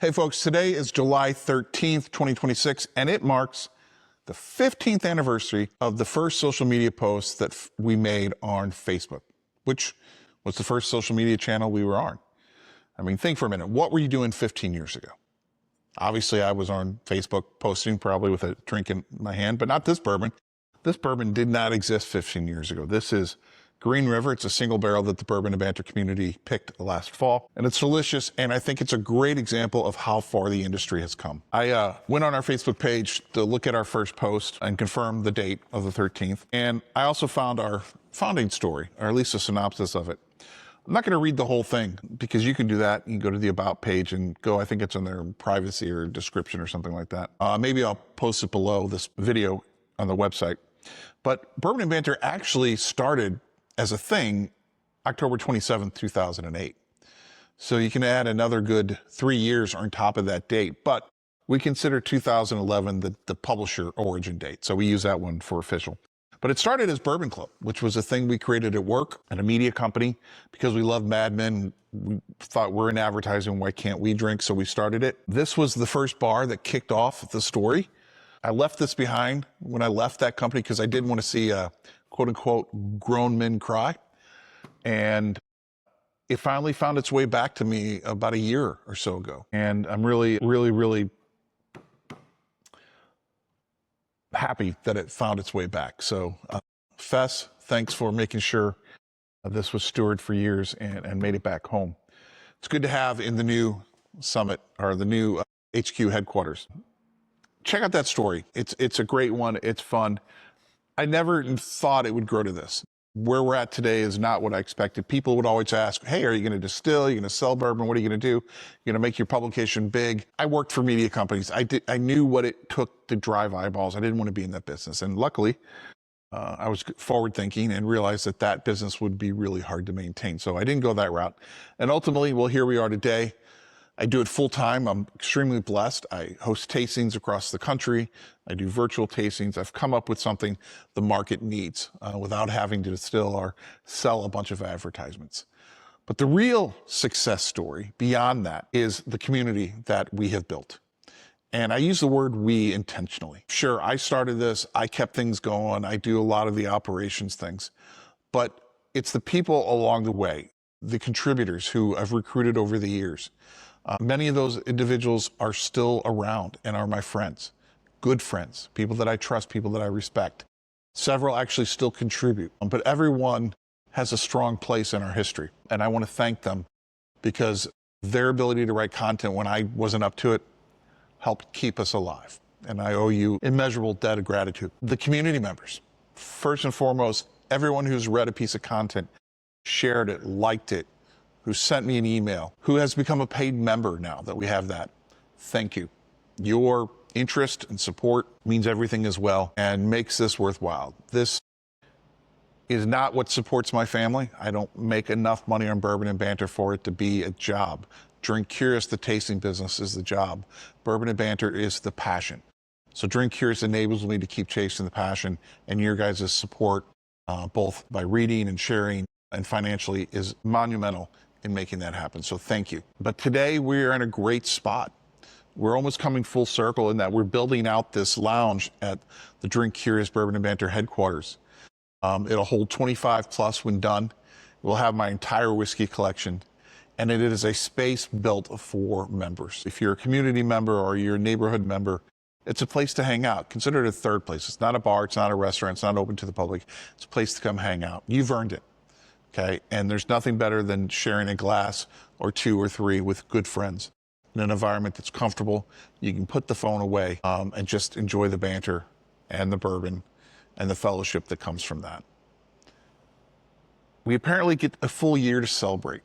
Hey folks, today is July 13th, 2026, and it marks the 15th anniversary of the first social media post that we made on Facebook, which was the first social media channel we were on. I mean, think for a minute. What were you doing 15 years ago? Obviously, I was on Facebook posting, probably with a drink in my hand, but not this bourbon. This bourbon did not exist 15 years ago. This is Green River. It's a single barrel that the Bourbon and Banter community picked last fall, and it's delicious, and I think it's a great example of how far the industry has come. I went on our Facebook page to look at our first post and confirm the date of the 13th, and I also found our founding story, or at least a synopsis of it. I'm not going to read the whole thing because you can do that. You can go to the About page and go, I think it's in their privacy or description or something like that. Maybe I'll post it below this video on the website. But Bourbon and Banter actually started as a thing October 27th, 2008. So you can add another good 3 years on top of that date, but we consider 2011 the publisher origin date. So we use that one for official. But it started as Bourbon Club, which was a thing we created at work at a media company because we love Mad Men. We thought we're in advertising, why can't we drink? So we started it. This was the first bar that kicked off the story. I left this behind when I left that company because I didn't want to see quote unquote grown men cry. And it finally found its way back to me about a year or so ago. And I'm really happy that it found its way back. So Fess, thanks for making sure this was stewarded for years and made it back home. It's good to have in the new summit or the new HQ headquarters. Check out that story. It's a great one. It's fun. I never thought it would grow to this. Where we're at today is not what I expected. People would always ask, hey, are you going to distill? Are you going to sell bourbon? What are you going to do? You're going to make your publication big. I worked for media companies. I knew what it took to drive eyeballs. I didn't want to be in that business. And luckily, I was forward thinking and realized that business would be really hard to maintain. So I didn't go that route. And ultimately, well, here we are today. I do it full time. I'm extremely blessed. I host tastings across the country. I do virtual tastings. I've come up with something the market needs without having to distill or sell a bunch of advertisements. But the real success story beyond that is the community that we have built. And I use the word we intentionally. Sure, I started this. I kept things going. I do a lot of the operations things. But it's the people along the way, the contributors who I've recruited over the years. Many of those individuals are still around and are my friends, good friends, people that I trust, people that I respect. Several actually still contribute, but everyone has a strong place in our history. And I want to thank them because their ability to write content when I wasn't up to it helped keep us alive. And I owe you immeasurable debt of gratitude. The community members, first and foremost, everyone who's read a piece of content, shared it, liked it, who sent me an email, who has become a paid member now that we have that. Thank you. Your interest and support means everything as well and makes this worthwhile. This is not what supports my family. I don't make enough money on Bourbon and Banter for it to be a job. Drink Curious, the tasting business, is the job. Bourbon and Banter is the passion. So Drink Curious enables me to keep chasing the passion, and your guys' support, both by reading and sharing and financially, is monumental in making that happen. So thank you. But today we are in a great spot. We're almost coming full circle in that we're building out this lounge at the Drink Curious Bourbon and Banter headquarters. It'll hold 25 plus when done. We'll have my entire whiskey collection, and it is a space built for members. If you're a community member or you're a neighborhood member, it's a place to hang out. Consider it a third place. It's not a bar, it's not a restaurant, it's not open to the public. It's a place to come hang out. You've earned it. Okay, and there's nothing better than sharing a glass or two or three with good friends in an environment that's comfortable. You can put the phone away and just enjoy the banter and the bourbon and the fellowship that comes from that. We apparently get a full year to celebrate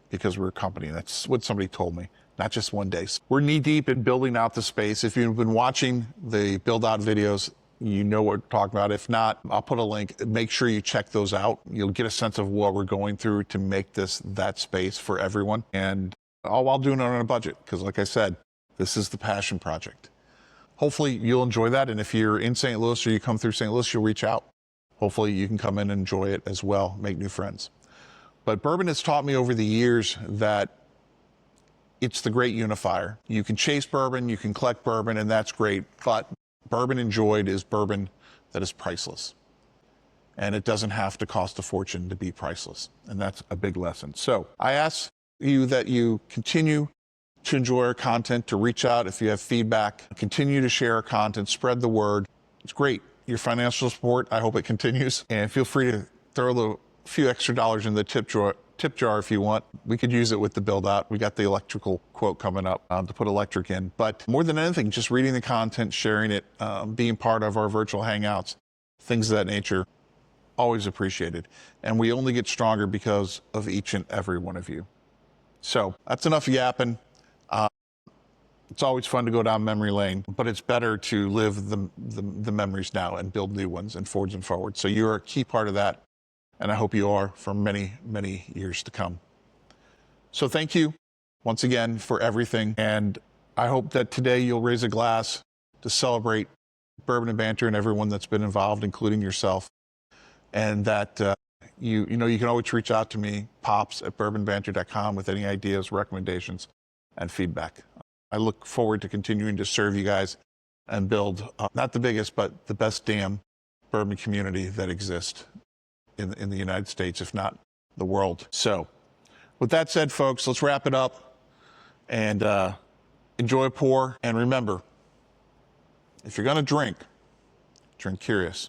because we're a company. That's what somebody told me, not just one day. We're knee deep in building out the space. If you've been watching the build out videos, you know what we're talking about. If not, I'll put a link. Make sure you check those out. You'll get a sense of what we're going through to make this that space for everyone. And all while doing it on a budget, because like I said, this is the passion project. Hopefully you'll enjoy that. And if you're in St. Louis or you come through St. Louis, you'll reach out. Hopefully you can come in and enjoy it as well, make new friends. But bourbon has taught me over the years that it's the great unifier. You can chase bourbon, you can collect bourbon, and that's great, but bourbon enjoyed is bourbon that is priceless. And it doesn't have to cost a fortune to be priceless. And that's a big lesson. So I ask you that you continue to enjoy our content, to reach out if you have feedback, continue to share our content, spread the word. It's great. Your financial support, I hope it continues. And feel free to throw a few extra dollars in the tip jar if you want. We could use it with the build out. We got the electrical quote coming up to put electric in. But more than anything, just reading the content, sharing it, being part of our virtual hangouts, things of that nature, always appreciated. And we only get stronger because of each and every one of you. So that's enough yapping. It's always fun to go down memory lane, but it's better to live the memories now and build new ones and forwards and forwards. So you're a key part of that. And I hope you are for many, many years to come. So thank you once again for everything. And I hope that today you'll raise a glass to celebrate Bourbon and Banter and everyone that's been involved, including yourself. And that you can always reach out to me, pops@bourbonbanter.com, with any ideas, recommendations, and feedback. I look forward to continuing to serve you guys and build not the biggest, but the best damn bourbon community that exists in the United States, if not the world. So with that said, folks, let's wrap it up and enjoy a pour. And remember, if you're going to drink, drink curious.